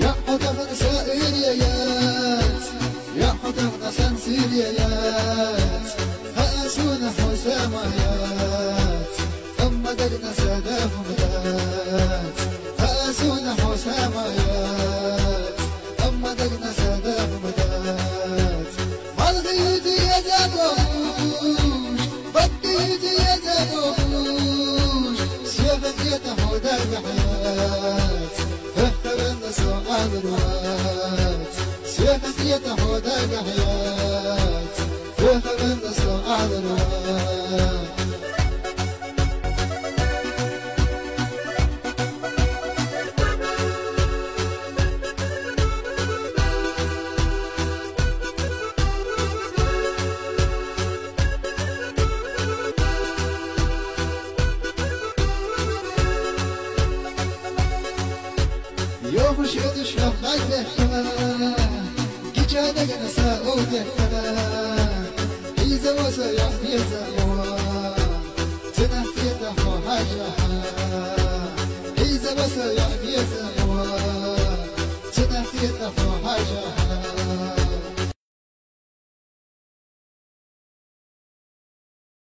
يا حضن سائريات يا حضن سنسيريات هاسون حساميات ثم دقنا سادهم ذات هاسون حساميات ثم دقنا سادهم ذات مالغيتي يا زبوش بديتي يا زبوش سيفتي تحودا بحيات اختبرنا سؤال الوقت سيفتي تحودا بحيات اختبرنا سؤال الوقت يوم شهد شلف غيره كيجانا جنا سعودة إذا وسيح يزموا تنفيته حاجة إذا وسيح يزموا تنفيته حاجة